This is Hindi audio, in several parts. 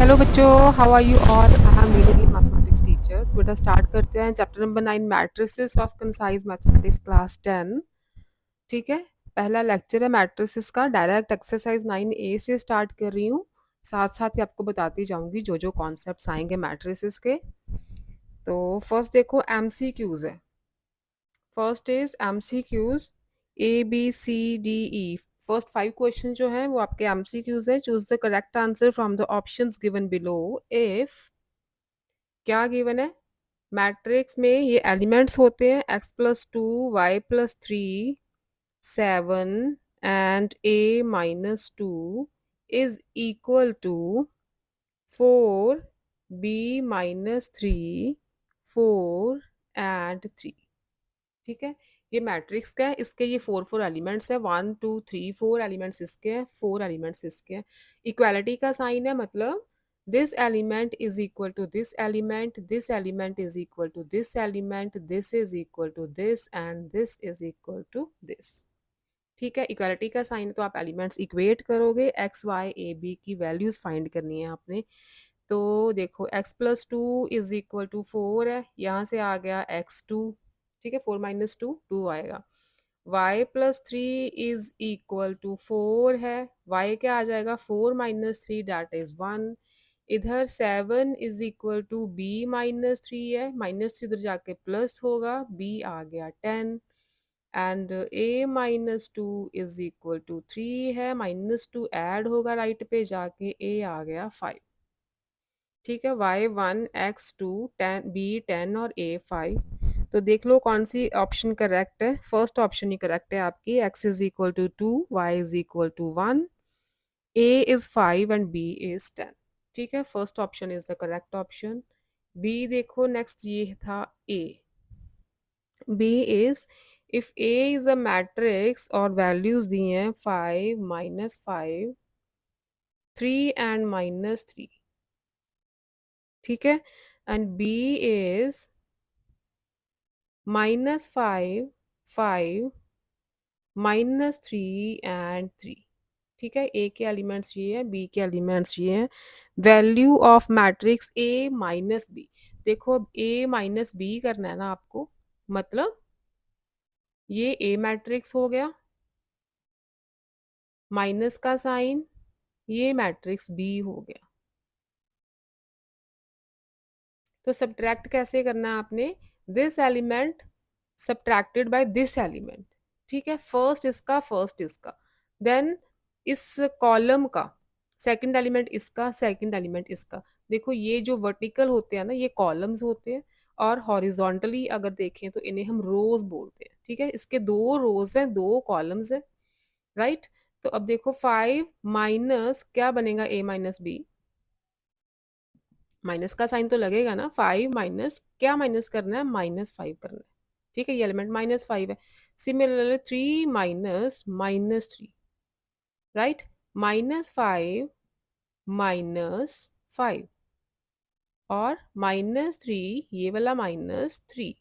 हेलो बच्चों, how are you all? I am Meenu, mathematics teacher. तो बेटा स्टार्ट करते हैं chapter number 9, matrices of concise mathematics class 10। ठीक है, पहला लेक्चर है मैट्रिसेस का। डायरेक्ट एक्सरसाइज 9A से स्टार्ट कर रही हूँ, साथ साथ ही आपको बताती जाऊंगी जो जो कॉन्सेप्ट्स आएंगे मैट्रिसेस के। तो फर्स्ट देखो, MCQs है। First is MCQs ABCDE। First 5 question जो हैं वो आपके MCQs है। Choose the correct answer from the options given below. If क्या गिवन है? मैट्रिक्स में ये एलिमेंट्स होते हैं x+2 y+3 7 and a-2 is equal to 4 b-3 4 and 3। ठीक है, ये मैट्रिक्स का है, इसके ये 4 एलिमेंट्स है। 1 2 3 4 एलिमेंट्स इसके हैं, 4 एलिमेंट्स इसके हैं। इक्वालिटी का साइन है, मतलब this element is equal to this element, this element is equal to this element, this is equal to this and this is equal to this. ठीक है, इक्वालिटी का साइन है तो आप एलिमेंट्स इक्वेट करोगे। एक्स वाई ए बी की वैल्यूज फाइंड करनी है आपने। तो देखो, x+2 इज इक्वल टू 4 है, यहाँ से आ गया x2। ठीक है, 4 - 2 2 आएगा। y+3 इज इक्वल टू 4 है, y क्या आ जाएगा? 4 - 3 दैट इज 1। इधर 7 इज इक्वल टू b-3 है, -3 इधर जाके प्लस होगा, b आ गया 10। And a-2 is equal to 3 है, -2 ऐड होगा राइट पे जाके, a आ गया 5। ठीक है, y1 x2 10 b10 और a5। तो देख लो कौन सी ऑप्शन करेक्ट है। फर्स्ट ऑप्शन ही करेक्ट है आपकी, x is equal to 2 y is equal to 1 a is 5 and b is 10। ठीक है, first option is the correct option. b देखो नेक्स्ट, ये था a। b is if a is a matrix और वैल्यूज दी हैं 5 - 5 3 एंड -3। ठीक है, एंड b इज -5 5 -3 एंड 3। ठीक है, ए के एलिमेंट्स ये है, बी के एलिमेंट्स ये हैं। Value of matrix a - b। देखो, अब a - b करना है ना आपको, मतलब ये ए मैट्रिक्स हो गया, माइनस का साइन, ये मैट्रिक्स बी हो गया। तो सब्ट्रैक्ट कैसे करना है आपने? This element subtracted by this element. ठीक है, फर्स्ट इसका, देन इस कॉलम का सेकंड एलिमेंट इसका, सेकंड एलिमेंट इसका। देखो, ये जो वर्टिकल होते हैं ना, ये कॉलम्स होते हैं, और हॉरिजॉन्टली अगर देखें तो इन्हें हम रोज बोलते हैं। ठीक है, इसके 2 रोज हैं, 2 कॉलम्स हैं, राइट। तो अब देखो, 5 माइनस क्या बनेगा, a - b। माइनस का साइन तो लगेगा ना, 5 माइनस क्या माइनस करना है, -5 करना है। ठीक है, ये एलिमेंट -5 है। Similarly 3 minus -3, right. -5 -5 और -3, ये वाला -3।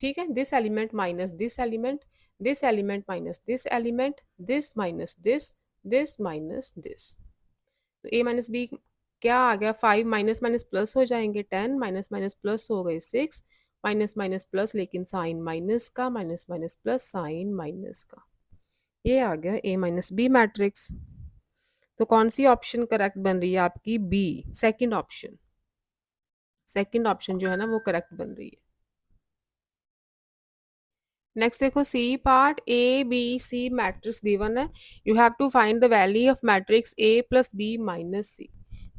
ठीक है, this element minus this element, this element minus this element, this minus this minus this. तो a - b क्या आ गया? 5 माइनस माइनस प्लस हो जाएंगे, 10 माइनस माइनस प्लस हो गए 6, माइनस माइनस प्लस लेकिन साइन माइनस का, minus minus plus sign minus का। ये आ गया a - b मैट्रिक्स। तो कौन सी ऑप्शन करेक्ट बन रही है आपकी? B, second option. Second option जो है ना वो करेक्ट बन रही है। नेक्स्ट देखो, C part, A B C matrix given है। You have to find the value of matrix a plus B minus C.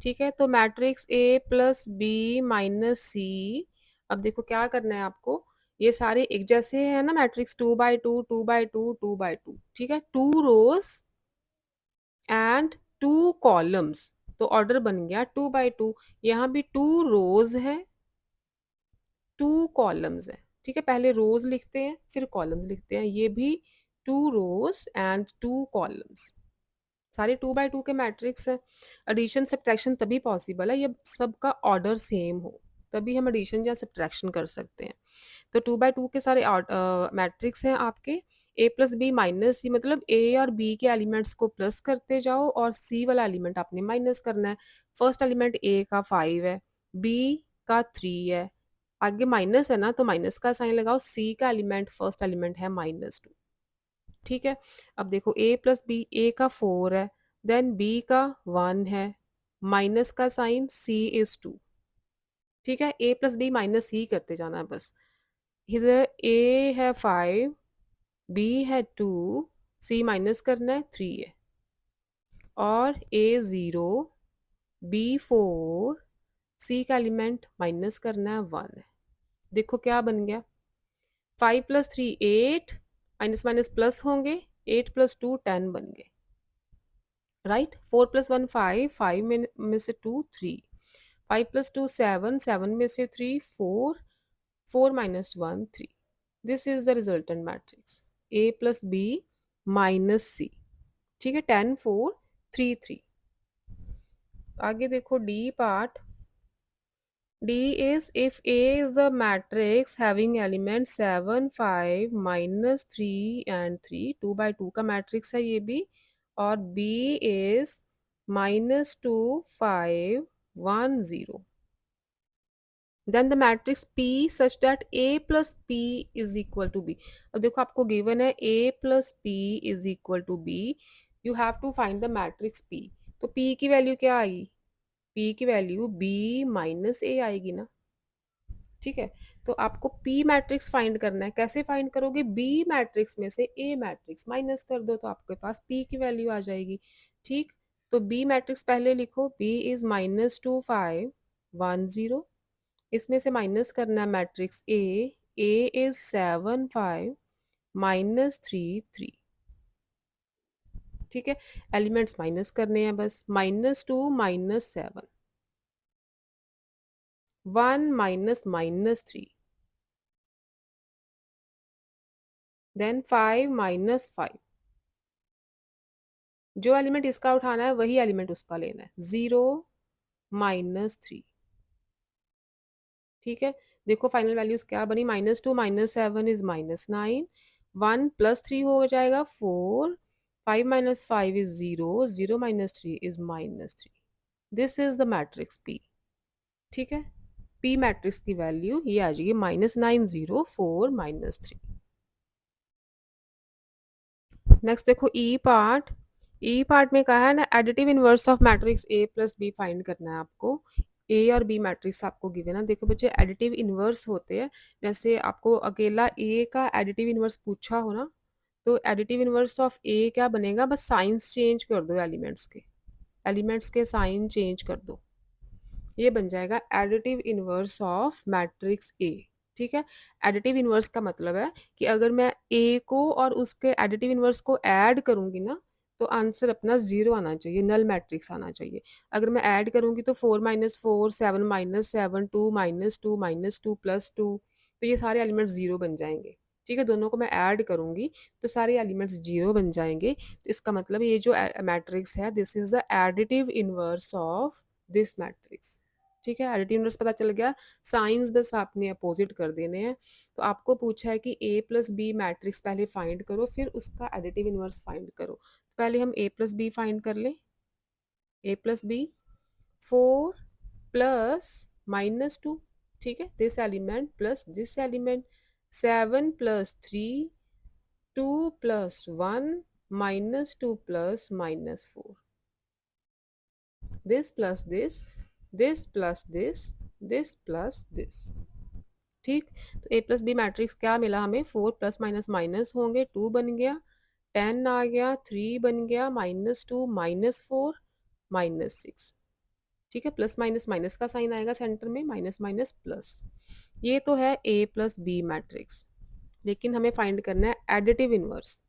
ठीक है, तो matrix a plus B minus C. अब देखो क्या करना है आपको, ये सारे एक जैसे है ना मैट्रिक्स, 2 बाई 2 2 बाई 2 2 बाई 2। ठीक है, 2 रोज एंड 2 कॉलम्स, तो ऑर्डर बन गया 2 बाई 2। यहाँ भी 2 रोज है, 2 कॉलम्स है। ठीक है, पहले रोज लिखते हैं फिर कॉलम्स लिखते हैं। ये भी 2 रोज एंड 2 कॉलम्स, सारे 2 बाई 2 के मैट्रिक्स है। एडिशन सब्ट्रैक्शन तभी पॉसिबल है ये सबका ऑर्डर सेम हो। तभी हम एडिशन या सब्ट्रैक्शन कर सकते हैं। तो 2 by 2 के सारे मैट्रिक्स हैं आपके। ए प्लस बी माइनस सी, मतलब ए और बी के एलिमेंट्स को प्लस करते जाओ और सी वाला एलिमेंट आपने माइनस करना है। फर्स्ट एलिमेंट ए का 5 है, बी का 3 है, आगे माइनस है ना तो माइनस का साइन लगाओ। सी का एलिमेंट फर्स्ट एलिमेंट है -2। ठीक है। अब देखो ए प्लस बी, ए का 4 है, देन बी का 1 है, माइनस का साइन, सी इज 2। ठीक है, ए प्लस बी माइनस सी करते जाना है बस। इधर ए है 5, बी है 2, सी माइनस करना है 3 है, और ए 0, बी 4, सी का एलिमेंट माइनस करना है 1 है। देखो क्या बन गया, 5 + 3 8, माइनस माइनस प्लस होंगे, 8 + 2 10 बन गए, राइट। 4 + 1 5, 5 में से 2 3, 5 + 2 7, 7 में से 3 4, 4 - 1 3। This is the resultant matrix A plus B minus C. ठीक है, 10 4 3 3। आगे देखो D part. D is if A is the matrix having elements 7 5 -3 and 3, 2 by 2 का मैट्रिक्स है ये भी, और B is -2 5 1 0, then the matrix P such that A plus P is equal to B। अब देखो आपको गिवन है A plus P is equal to B, you have to find the matrix P। तो P की वैल्यू क्या आएगी, P की वैल्यू B माइनस A आएगी ना। ठीक है, तो आपको पी मैट्रिक्स फाइंड करना है। कैसे फाइंड करोगे, बी मैट्रिक्स में से ए मैट्रिक्स माइनस कर दो तो आपके पास पी की वैल्यू आ जाएगी। ठीक, तो बी मैट्रिक्स पहले लिखो, बी इज -2 5 1 0, इसमें से माइनस करना है मैट्रिक्स ए इज 7 5 -3 3। ठीक है, एलिमेंट्स माइनस करने हैं बस, -2 -7, 1 -3, देन 5 -5। जो एलिमेंट इसका उठाना है वही एलिमेंट उसका लेना है, 0 -3। ठीक है, देखो फाइनल वैल्यूज क्या बनी, -2 -7 इज -9, 1 + 3 हो जाएगा 4, 5 - 5 is 0, 0 - 3 is -3। This is the matrix P. ठीक है, पी मैट्रिक्स की वैल्यू ये आ जाएगी -9 0 4 -3। नेक्स्ट देखो ई पार्ट। ई पार्ट में कहा है ना, additive inverse of matrix A plus b find करना है आपको। ए और बी मैट्रिक्स आपको गिवन है। देखो बच्चे, एडिटिव इनवर्स होते हैं, जैसे आपको अकेला ए का एडिटिव इनवर्स पूछा हो ना, तो एडिटिव इनवर्स ऑफ ए क्या बनेगा, बस साइंस चेंज कर दो, एलिमेंट्स के साइन चेंज कर दो, ये बन जाएगा एडिटिव इनवर्स ऑफ मैट्रिक्स ए। ठीक है, एडिटिव इनवर्स का मतलब है कि अगर मैं ए को और उसके एडिटिव इनवर्स को ऐड करूंगी ना, तो आंसर अपना 0 आना चाहिए, नल मैट्रिक्स आना चाहिए। अगर मैं ऐड करूंगी तो 4 - 4 7 - 7 2 -2 -2 +2, तो ये सारे एलिमेंट्स 0 बन जाएंगे। ठीक है, दोनों को मैं ऐड करूंगी तो सारे एलिमेंट्स 0 बन जाएंगे। तो इसका मतलब ये जो मैट्रिक्स है, this is the additive inverse of this matrix. ठीक है, एडिटिव इनवर्स पता चल गया, साइंस बस आपने अपोजिट कर देने हैं। तो आपको पूछा है कि ए प्लस बी मैट्रिक्स पहले फाइंड करो, फिर उसका एडिटिव इनवर्स फाइंड करो। तो पहले हम ए प्लस बी फाइंड कर लें। ए प्लस बी, 4 प्लस -2, ठीक है, this element plus this element, 7 + 3, 2 + 1 -2 plus -4, this plus this plus this plus this। ठीक, तो ए प्लस बी मैट्रिक्स क्या मिला हमें, 4 प्लस माइनस माइनस होंगे, 2 बन गया, 10 आ गया, 3 बन गया, -2 -4 -6। ठीक है, प्लस माइनस माइनस का साइन आएगा सेंटर में, माइनस माइनस प्लस। ये तो है ए प्लस बी मैट्रिक्स, लेकिन हमें फाइंड करना है एडिटिव इनवर्स,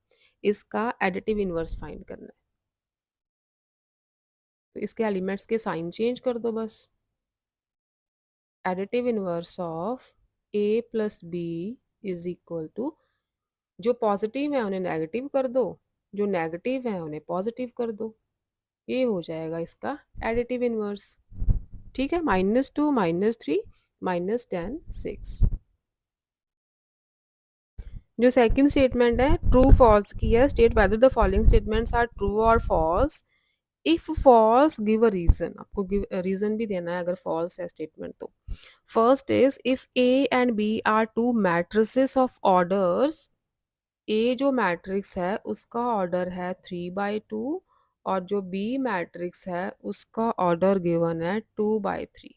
इसका एडिटिव इनवर्स फाइंड करना है। तो इसके एलिमेंट्स के साइन चेंज कर दो बस। Additive inverse of a plus B is equal to, जो पॉजिटिव है उन्हें नेगेटिव कर दो, जो नेगेटिव है उन्हें पॉजिटिव कर दो, ये हो जाएगा इसका एडिटिव इनवर्स। ठीक है, -2 -3 माइनस 10 6। जो सेकंड स्टेटमेंट है ट्रू फॉल्स की है, state whether the following statements are true और false. If false give a reason, आपको गिव रीजन भी देना है अगर फॉल्स है स्टेटमेंट तो। First is if A and B are two matrices of orders, A जो मैट्रिक्स है उसका ऑर्डर है 3/2 और जो बी मैट्रिक्स है उसका ऑर्डर गिवन है 2/3।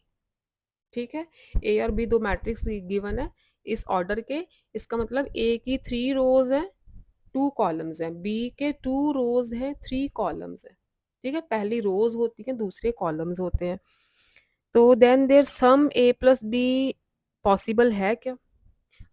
ठीक है, ए और बी दो मैट्रिक्स गिवन है इस ऑर्डर के, इसका मतलब ए की 3 रोज है 2 कॉलम्स हैं, बी के 2 रोज है 3 कॉलम्स हैं। ठीक है, पहली रोज होती है दूसरे कॉलम्स होते हैं। तो then their sum A plus b possible है क्या?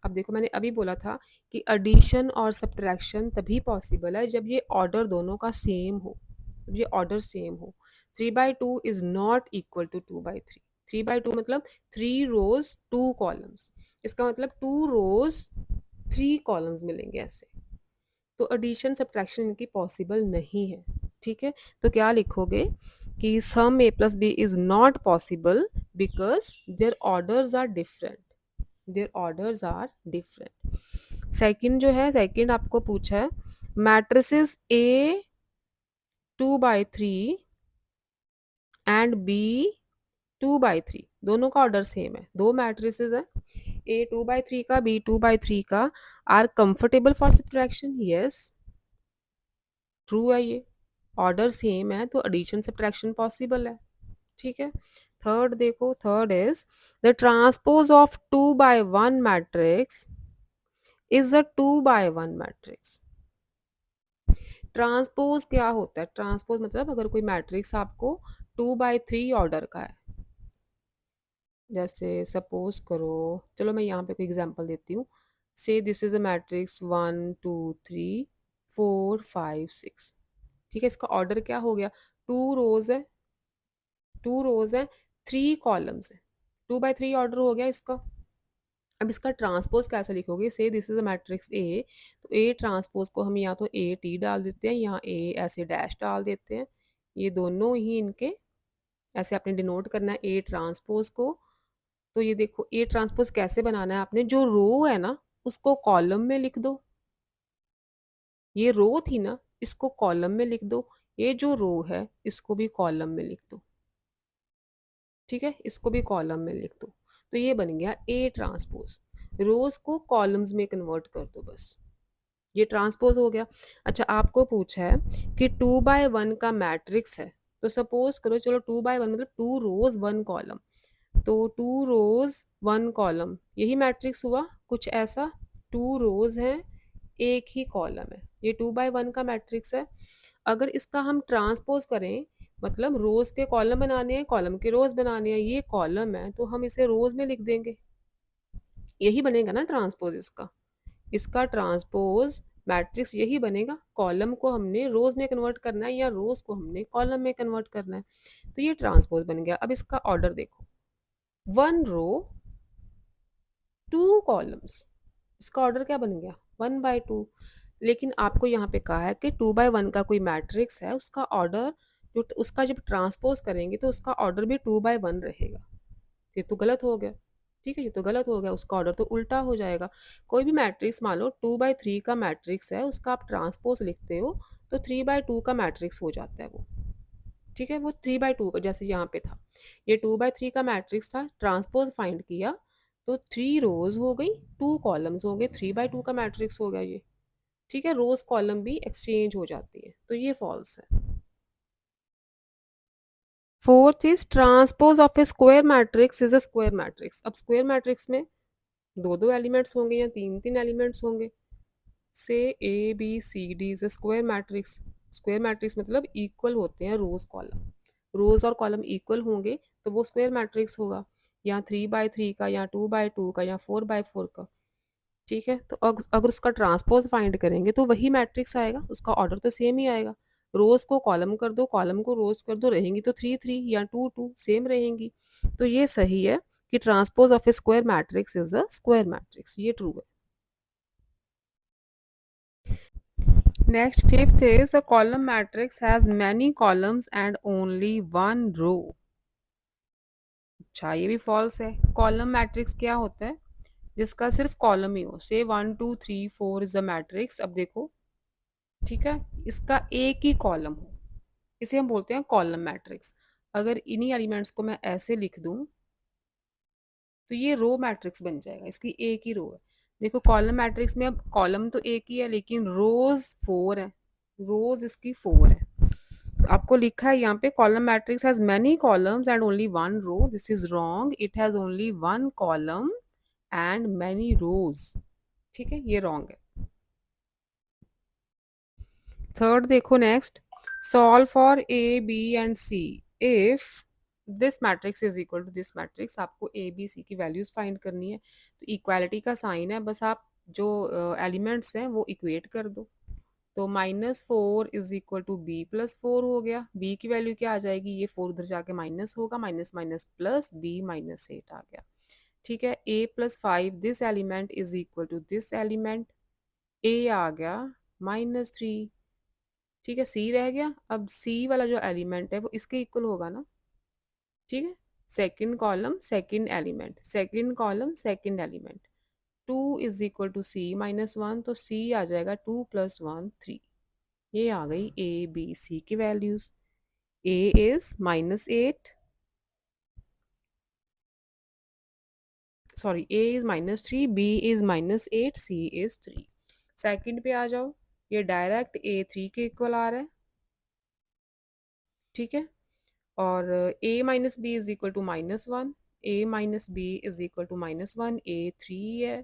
अब देखो मैंने अभी बोला था कि एडिशन और सब्ट्रैक्शन तभी पॉसिबल है जब ये ऑर्डर दोनों का सेम हो, जब ये ऑर्डर सेम हो। 3/2 इज नॉट इक्वल टू 2/3। 3/2 मतलब 3 रोज 2 कॉलम्स, इसका मतलब 2 रोज 3 कॉलम्स मिलेंगे ऐसे। तो एडिशन सब्ट्रैक्शन इनकी पॉसिबल नहीं है। ठीक है, तो क्या लिखोगे कि sum A plus B is not possible because their orders are different, their orders are different. Second जो है, सेकंड आपको पूछा है मैट्रिसेस ए 2/3 एंड बी 2/3, दोनों का ऑर्डर सेम है, दो मैट्रिसेस हैं, ए 2/3 का बी 2/3 का, are comfortable for subtraction, yes true है ये, ऑर्डर सेम है तो एडिशन सब्ट्रैक्शन पॉसिबल है। ठीक है, थर्ड देखो, third is the transpose of 2/1 matrix is a 2/1 matrix. Transpose क्या होता है? ट्रांसपोज मतलब अगर कोई मैट्रिक्स आपको 2/3 ऑर्डर का है, जैसे सपोज करो, चलो मैं यहाँ पे कोई एग्जांपल देती हूँ। से दिस इज अ मैट्रिक्स 1 2 3 4 5 6। ठीक है, इसका ऑर्डर क्या हो गया? 2 रोज है, 2 रोज है 3 कॉलम्स है, 2/3 ऑर्डर हो गया इसका। अब इसका ट्रांसपोज कैसे लिखोगे? से this is a matrix A, तो ए ट्रांसपोज को हम या तो ए टी डाल देते हैं या ए ऐसे डैश डाल देते हैं, ये दोनों ही इनके ऐसे आपने डिनोट करना है ए ट्रांसपोज को। तो ये देखो ए ट्रांसपोज कैसे बनाना है आपने, जो रो है ना उसको कॉलम में लिख दो, ये रो थी ना इसको कॉलम में लिख दो, ये जो रो है इसको भी कॉलम में लिख दो। ठीक है, इसको भी कॉलम में लिख दो, तो ये बन गया ए ट्रांसपोज। रोज को कॉलम्स में कन्वर्ट कर दो बस, ये ट्रांसपोज हो गया। अच्छा आपको पूछा है कि 2/1 का मैट्रिक्स है, तो सपोज करो, चलो 2/1 मतलब 2 रोज 1 कॉलम, तो 2 रोज 1 कॉलम यही मैट्रिक्स हुआ कुछ ऐसा, 2 रोज है एक ही कॉलम है, ये 2/1 का मैट्रिक्स है। अगर इसका हम ट्रांसपोज करें, मतलब रोज के कॉलम बनाने हैं कॉलम के रोज बनाने हैं, ये कॉलम है तो हम इसे रोज में लिख देंगे, यही बनेगा ना ट्रांसपोज इसका। इसका ट्रांसपोज मैट्रिक्स यही बनेगा, कॉलम को हमने रोज में कन्वर्ट करना है या रोज को हमने कॉलम में कन्वर्ट करना है, तो ये ट्रांसपोज बन गया। अब इसका ऑर्डर देखो, 1 रो 2 कॉलम्स, इसका ऑर्डर क्या बन गया? 1/2। लेकिन आपको यहाँ पे कहा है कि 2/1 का कोई मैट्रिक्स है, उसका ऑर्डर जो उसका जब ट्रांसपोज करेंगे तो उसका ऑर्डर भी 2/1 रहेगा, ये तो गलत हो गया। ठीक है, ये तो गलत हो गया, उसका ऑर्डर तो उल्टा हो जाएगा। कोई भी मैट्रिक्स मान लो 2/3 का मैट्रिक्स है, उसका आप ट्रांसपोज लिखते हो तो 3/2 का मैट्रिक्स हो जाता है वो। ठीक है, वो 3/2 का जैसे यहाँ पे था, ये 2/3 का मैट्रिक्स था, ट्रांसपोज फाइंड किया तो 3 रोज हो गई 2 कॉलम्स हो गए, 3/2 का मैट्रिक्स हो गया ये। ठीक है, रोज कॉलम भी एक्सचेंज हो जाती है, तो ये फॉल्स है। Fourth is transpose of A square matrix is a square matrix. अब स्क्वायर मैट्रिक्स में दो दो एलिमेंट्स होंगे या तीन तीन एलिमेंट्स होंगे, से a B c d is a square matrix. Square matrix मतलब इक्वल होते हैं रोज कॉलम, रोज और कॉलम इक्वल होंगे तो वो स्क्वायर मैट्रिक्स होगा, या 3/3 का या 2/2 का या 4/4 का। ठीक है, तो अगर उसका ट्रांसपोज फाइंड करेंगे तो वही मैट्रिक्स आएगा, उसका ऑर्डर तो सेम ही आएगा। रोज को कॉलम कर दो कॉलम को रोज कर दो, रहेंगी तो 3 3 या 2 2 सेम रहेंगी। तो ये सही है कि transpose of A square matrix is a square matrix, ये ट्रू है। Next fifth is a column matrix has many columns and only 1 रो। अच्छा, ये भी फॉल्स है। कॉलम मैट्रिक्स क्या होता है? जिसका सिर्फ कॉलम ही हो, से 1 2 3 4 इज अ मैट्रिक्स। अब देखो, ठीक है, इसका एक ही कॉलम हो, इसे हम बोलते हैं कॉलम मैट्रिक्स। अगर इन्हीं एलिमेंट्स को मैं ऐसे लिख दूं तो ये रो मैट्रिक्स बन जाएगा, इसकी एक ही रो है। देखो, कॉलम मैट्रिक्स में अब कॉलम तो एक ही है लेकिन रोज 4 है, रोज इसकी 4 है। तो आपको लिखा है यहाँ पे column matrix has many columns and only one row. This is wrong, it has only one column and many rows. ठीक है, ये रॉन्ग है। थर्ड देखो, next, solve for a b and c if this matrix is equal to this matrix. आपको ए बी सी की वैल्यूज फाइंड करनी है। तो इक्वालिटी का साइन है, बस आप जो एलिमेंट्स हैं वो इक्वेट कर दो। तो -4 इज इक्वल टू b+4 हो गया। b की वैल्यू क्या आ जाएगी? ये 4 उधर जाके माइनस होगा, माइनस माइनस प्लस, b-8 आ गया। ठीक है, a+5 this element is equal to this element, a आ गया -3। ठीक है, सी रह गया। अब सी वाला जो एलिमेंट है वो इसके इक्वल होगा ना। ठीक है, second column second element, second column second element. 2 is equal to c-1, तो c आ जाएगा 2 + 1 3। ये आ गई ए बी सी की values. A is -8, sorry, a is -3, b is -8, c is 3। Second पे आ जाओ, ये डायरेक्ट A3 के इक्वल आ रहा है। ठीक है, और a-b is equal to -1, a-b is equal to -1, A3 है।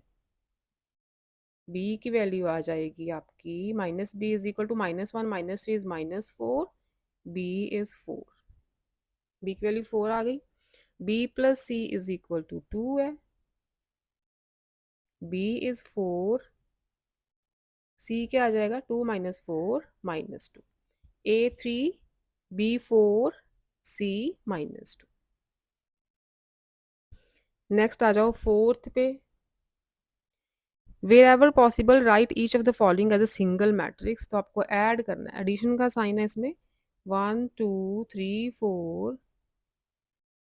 b की वैल्यू आ जाएगी आपकी -b is equal to -1, -3 is -4, b is 4। b की वैल्यू 4 आ गई। b+c इज इक्वल टू 2 है, b इज 4, c क्या आ जाएगा? 2 - 4 -2, A3 B4 C-2। नेक्स्ट आ जाओ फोर्थ पे। Wherever possible write each of the following as a single matrix. तो आपको ऐड करना है, एडिशन का साइन है इसमें। 1 2 3 4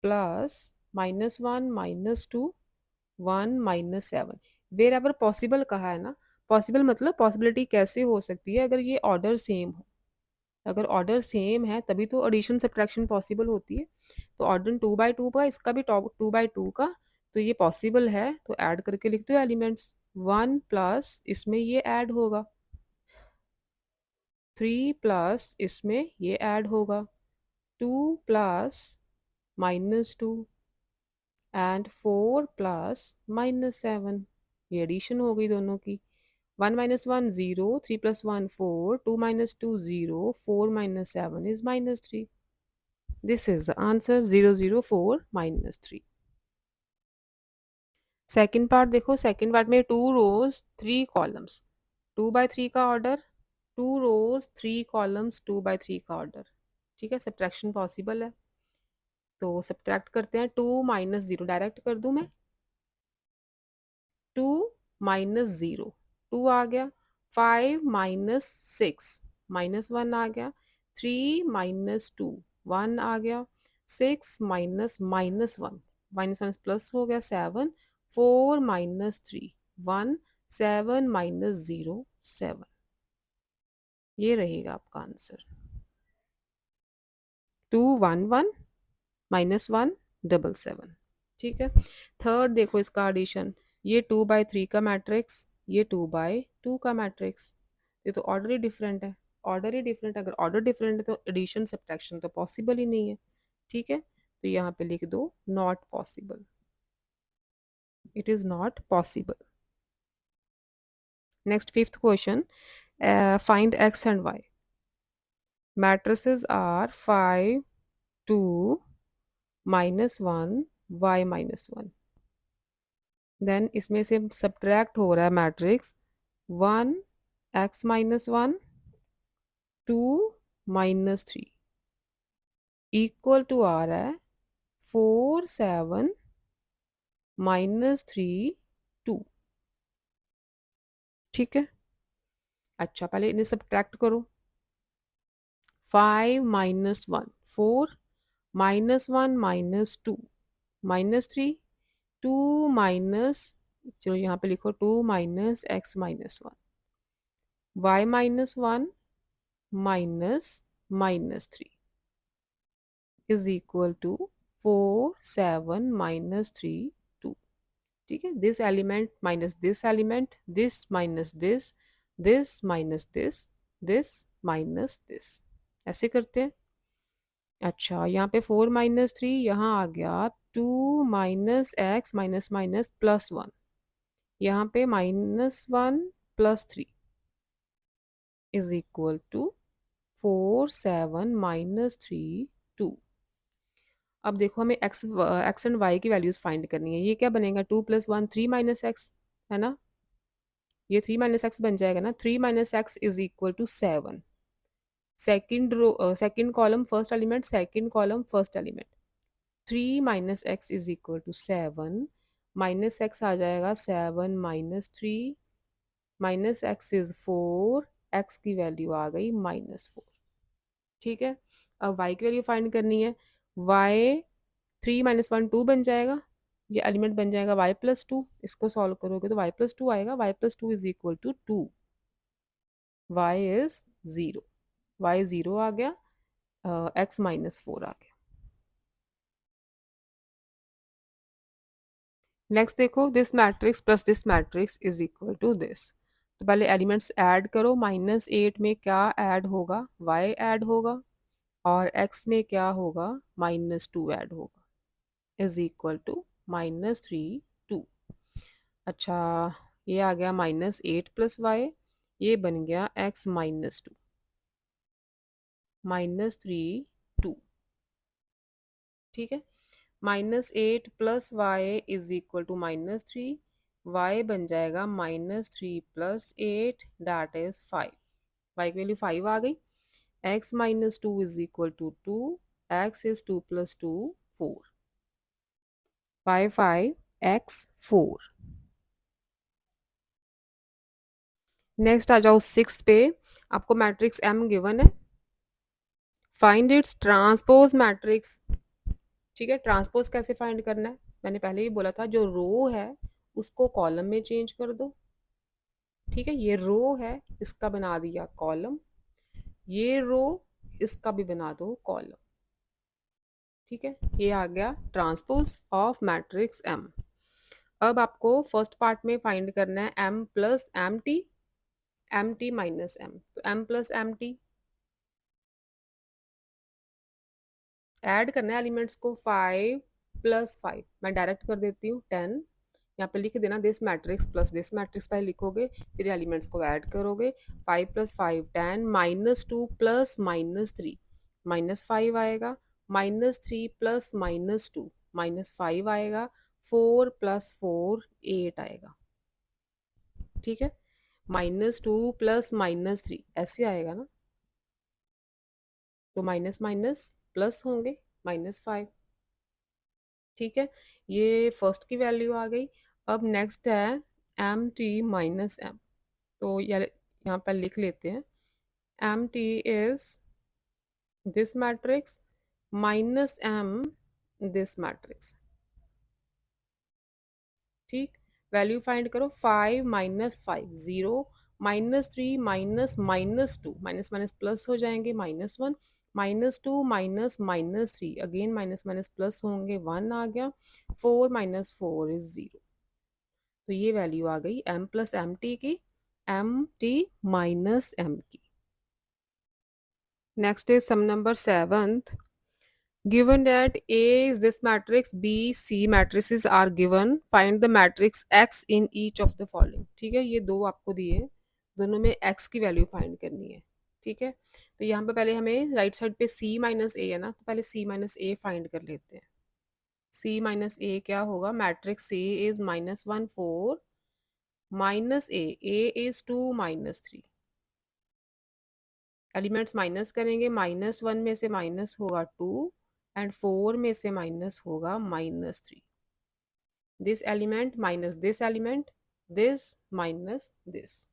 प्लस -1 -2 1 -7। वेर एवर पॉसिबल कहा है ना, पॉसिबल मतलब पॉसिबिलिटी कैसे हो सकती है? अगर ये ऑर्डर सेम हो, अगर ऑर्डर सेम है तभी तो एडिशन सब्ट्रैक्शन पॉसिबल होती है। तो ऑर्डर 2 by 2 का, इसका भी 2 by 2 का, तो ये पॉसिबल है। तो ऐड करके लिखते हो एलिमेंट्स। 1 प्लस इसमें ये ऐड होगा, 3 प्लस इसमें ये ऐड होगा, 2 प्लस -2 एंड 4 प्लस -7। ये एडिशन हो गई दोनों की। 1 - 1 0, 3 + 1 4, 2 - 2 0, 4 - 7 is -3। This is the answer, 0 0 4 -3। Second part देखो, सेकेंड पार्ट में 2 रोज 3 कॉलम्स, 2 by 3 का ऑर्डर, 2 रोज 3 कॉलम्स, 2 by 3 का ऑर्डर। ठीक है, सब्ट्रैक्शन पॉसिबल है। तो सब्ट्रैक्ट करते हैं, 2 - 0 डायरेक्ट कर दूं मैं। 2 - 0 2 आ गया, 5 - 6 -1 आ गया, 3 - 2 1 आ गया, 6 - -1 -1 प्लस हो गया 7, 4 - 3 1, 7 - 0 7। ये रहेगा आपका आंसर, 2 1 1 -1 7 7। ठीक है, थर्ड देखो इसका एडिशन। ये 2 by 3 का मैट्रिक्स, ये 2 by 2 का मैट्रिक्स। ये तो ऑर्डर ही डिफरेंट है, ऑर्डर ही डिफरेंट। अगर ऑर्डर डिफरेंट है तो एडिशन सब्ट्रैक्शन तो पॉसिबल ही नहीं है। ठीक है, तो यहाँ पे लिख दो not possible, it is not possible. Next fifth question, find x and y. Matrices are 5 2 -1 y-1। Then इसमें से सब्ट्रैक्ट हो रहा है मैट्रिक्स 1 x-1 2 -3 इक्वल टू आ रहा है 4 7 -3 2। ठीक है, अच्छा पहले इन्हें सब्ट्रैक्ट करो। 5 - 1 4 -1 -2 -3, 2 माइनस, चलो यहाँ पे लिखो 2 minus x minus 1, y minus 1 minus -3 is equal to 4 7 minus 3 2। ठीक है, this element minus this element, this minus this minus this minus this, ऐसे करते हैं। अच्छा, यहाँ पे 4 माइनस 3, यहाँ आ गया 2 minus x minus minus plus 1, यहाँ पे -1 plus 3 is equal to 4 7 minus 3 2। अब देखो हमें एक्स एंड वाई की वैल्यूज फाइंड करनी है। ये क्या बनेगा, 2 + 1 3 माइनस एक्स, है ना, ये 3 माइनस एक्स बन जाएगा ना। 3 minus x is equal to 7, second row second column first element, second column first element. 3 minus x is equal to 7, minus x आ जाएगा 7 minus 3, minus x is 4, x की वैल्यू आ गई -4। ठीक है, अब y की वैल्यू फाइंड करनी है। y 3 माइनस 1 2 बन जाएगा, ये एलिमेंट बन जाएगा y+2। इसको सॉल्व करोगे तो y+2 आएगा, y+2 is equal to 2, y is 0, y 0 आ गया, x -4 आ गया। नेक्स्ट देखो, this matrix plus this matrix is equal to this. तो पहले एलिमेंट्स ऐड करो, -8 में क्या ऐड होगा, y ऐड होगा, और x में क्या होगा, -2 ऐड होगा, इज इक्वल टू -3 2। अच्छा, ये आ गया -8 प्लस वाई, ये बन गया x -2 -3 2। ठीक है, -8 plus y is equal to -3, y बन जाएगा -3 + 8 दैट इज 5, वाई की वैल्यू 5 आ गई। x -2 is equal to 2, x is 2 + 2 4, 5 x 4। Next आ जाओ 6 पे, आपको मैट्रिक्स M गिवन है, फाइंड इट्स ट्रांसपोज मैट्रिक्स। ठीक है, ट्रांसपोज कैसे फाइंड करना है, मैंने पहले ही बोला था, जो रो है उसको कॉलम में चेंज कर दो। ठीक है, ये रो है, इसका बना दिया कॉलम, ये रो इसका भी बना दो कॉलम। ठीक है, ये आ गया ट्रांसपोज ऑफ मैट्रिक्स M। अब आपको फर्स्ट पार्ट में फाइंड करना है M plus M T, M T minus M, तो M plus M T add करना है एलिमेंट्स को, 5 + 5, मैं डायरेक्ट कर देती हूँ 10, यहाँ पे लिख देना this matrix plus this matrix, पहले लिखोगे फिर एलिमेंट्स को ऐड करोगे। 5 + 5 10, -2 प्लस -3 -5 आएगा, -3 प्लस -2 -5 आएगा, 4 + 4 8 आएगा। ठीक है, -2 प्लस -3 ऐसे आएगा ना, तो माइनस माइनस प्लस होंगे, -5। ठीक है, ये फर्स्ट की वैल्यू आ गई। अब नेक्स्ट है एम टी माइनस एम, तो यहाँ पर लिख लेते हैं M T is this matrix minus M this matrix. ठीक, वैल्यू फाइंड करो, 5 - 5 0, -3 -2, माइनस माइनस प्लस हो जाएंगे, -1 -2 -3, अगेन माइनस माइनस प्लस होंगे, 1 आ गया, 4 - 4 इज 0। तो ये वैल्यू आ गई m प्लस एम टी की, एम टी माइनस एम की। Next is some number 7th, given that A is this matrix, B C matrices are given, find the matrix X in each of the following। ठीक है, ये दो आपको दिए, दोनों में X की वैल्यू फाइंड करनी है। ठीक है, तो यहाँ पे पहले हमें राइट साइड पे C माइनस ए है ना, तो पहले C माइनस ए फाइंड कर लेते हैं। C माइनस ए क्या होगा, matrix A is -1 4 minus A is 2 -3, elements minus करेंगे, -1 में से माइनस होगा 2 एंड 4 में से माइनस होगा -3, this element minus this element, this minus this.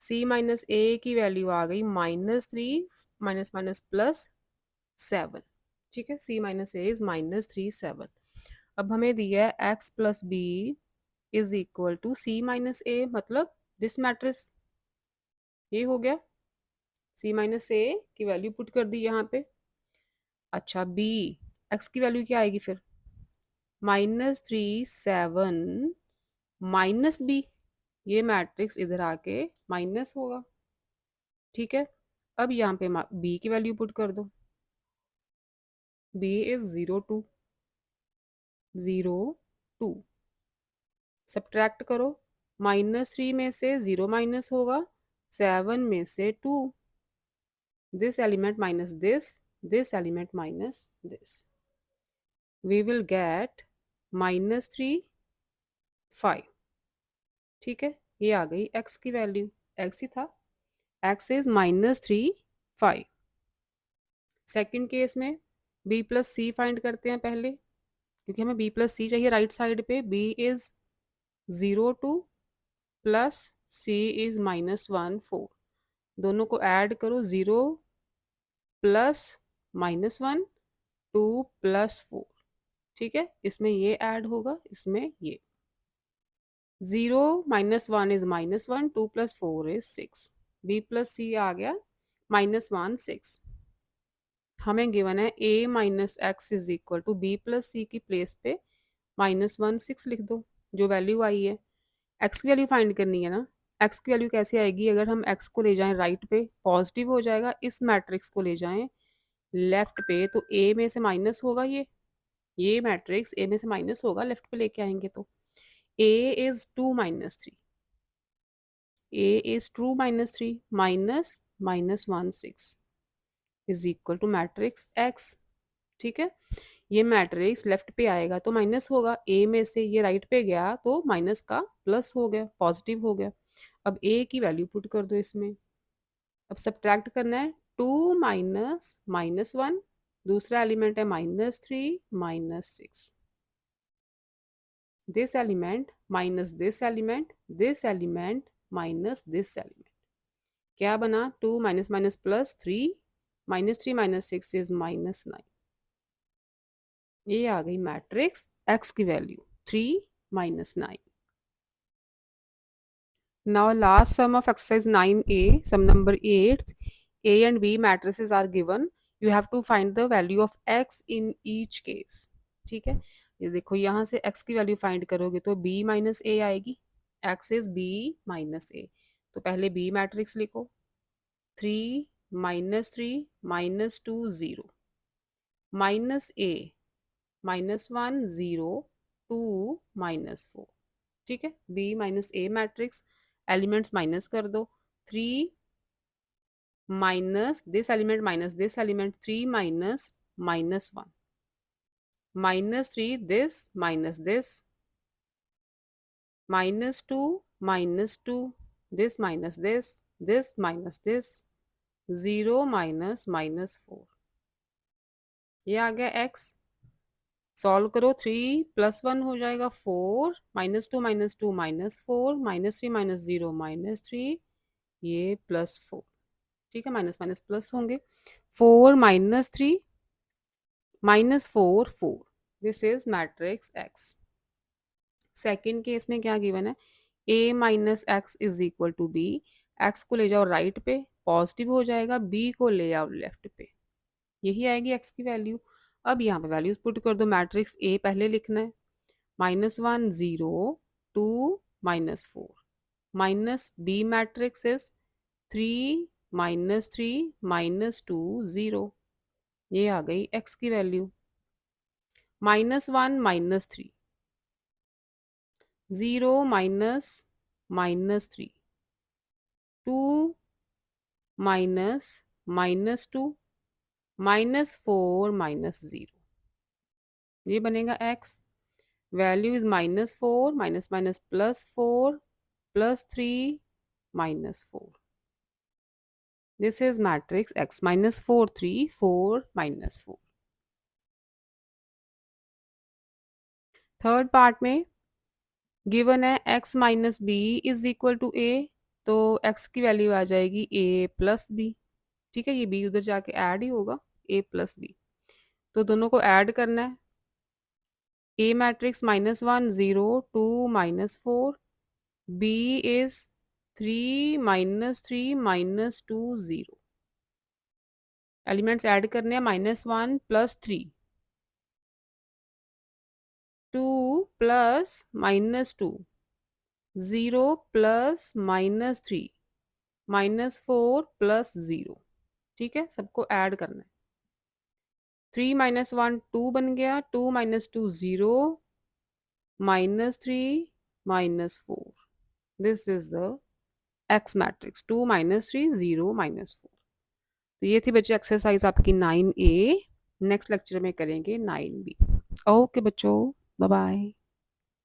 C minus A की वैल्यू आ गई -3 माइनस माइनस +7। ठीक है, C माइनस ए इज -3 7। अब हमें दिया है x plus B is equal to C minus A, मतलब दिस मैट्रिक्स, ये हो गया। सी माइनस ए की वैल्यू पुट कर दी यहाँ पे। अच्छा बी, एक्स की वैल्यू क्या आएगी फिर, -3 7 माइनस बी, ये मैट्रिक्स इधर आके माइनस होगा। ठीक है, अब यहाँ पे बी की वैल्यू पुट कर दो। बी इज 0 2 सब्ट्रैक्ट करो, -3 में से 0 माइनस होगा, 7 में से 2, this element minus this element minus this, we will get -3 5। ठीक है, ये आ गई x की वैल्यू, x ही था, x इज -3 5। सेकंड केस में b प्लस सी फाइंड करते हैं पहले, क्योंकि हमें b प्लस सी चाहिए राइट साइड पे। b is 0 2 plus c is -1 4, दोनों को ऐड करो, 0 प्लस -1 2 प्लस 4। ठीक है, इसमें ये ऐड होगा, इसमें ये, 0 - 1 is -1, 2 plus 4 is 6, b plus C आ गया -1 6। हमें गिवन है a minus x is equal to B plus C की प्लेस पे -1 6 लिख दो, जो वैल्यू आई है। x की वैल्यू फाइंड करनी है ना। x की वैल्यू कैसे आएगी, अगर हम x को ले जाएं राइट पे पॉजिटिव हो जाएगा, इस मैट्रिक्स को ले जाएं लेफ्ट पे तो a में से माइनस होगा, ये मैट्रिक्स a में से माइनस होगा, लेफ्ट पे लेके आएंगे तो a is 2 minus 3, a is 2 minus 3 minus -1 6 is equal to matrix x। ठीक है, ये मैट्रिक्स लेफ्ट पे आएगा तो माइनस होगा, a में से ये राइट पे गया तो माइनस का प्लस हो गया, पॉजिटिव हो गया। अब a की वैल्यू पुट कर दो इसमें। अब सब्ट्रैक्ट करना है, 2 माइनस -1, दूसरा एलिमेंट है -3 -6, this element minus this element, this element minus this element, क्या बना, 2 माइनस माइनस प्लस 3, -3 -6 इज -9, ये आ गई मैट्रिक्स x की value 3 -9। Now last sum of exercise 9a, sum number 8, a and b matrices are given, you have to find the value of x in each case। ठीक है, ये देखो यहाँ से x की वैल्यू फाइंड करोगे तो b माइनस a आएगी, x is b minus a, तो पहले b मैट्रिक्स लिखो, 3 -3 -2 0, माइनस a -1 0 2 -4। ठीक है, b minus a matrix, elements minus कर दो, 3 minus this element minus this element, 3 minus -1, -3 this minus this, -2 this minus this minus this, 0 minus -4, ये आ गया x। सॉल्व करो, 3 + 1 हो जाएगा 4, -2 -2 -4, -3 -0 -3, ये +4। ठीक है, माइनस माइनस प्लस होंगे, 4 -3 -4 4, this is matrix x। Second case में क्या गिवन है, a minus x is equal to B, x को ले जाओ राइट पे पॉजिटिव हो जाएगा, b को ले आओ लेफ्ट पे, यही आएगी x की वैल्यू। अब यहाँ पे वैल्यूज पुट कर दो, मैट्रिक्स a पहले लिखना है, -1 0 2 -4, माइनस b मैट्रिक्स इज 3 -3 -2 0, ये आ गई x की वैल्यू। -1 -3 0 -3 2 -2 -4 -0, ये बनेगा x। Value is -4 +4 +3 -4, this is matrix x -4 3 4 -4। Third part में गिवन है x minus B is equal to a, तो x की वैल्यू आ जाएगी a प्लस बी। ठीक है, ये b उधर जाके ऐड ही होगा, a प्लस बी, तो दोनों को ऐड करना है, A matrix -1 0 2 -4, B is 3 -3 -2 0. Elements add करने हैं, -1 + 3, 2 + -2, 0 + -3, -4 + 0। ठीक है, सबको ऐड करना है। 3 -1 2 बन गया, 2 -2 0, -3 -4। This is the x matrix, 2 -3 0 -4। तो ये थी बच्चे एक्सरसाइज आपकी 9A। नेक्स्ट लेक्चर में करेंगे 9B। ओके बच्चों, बाय बाय।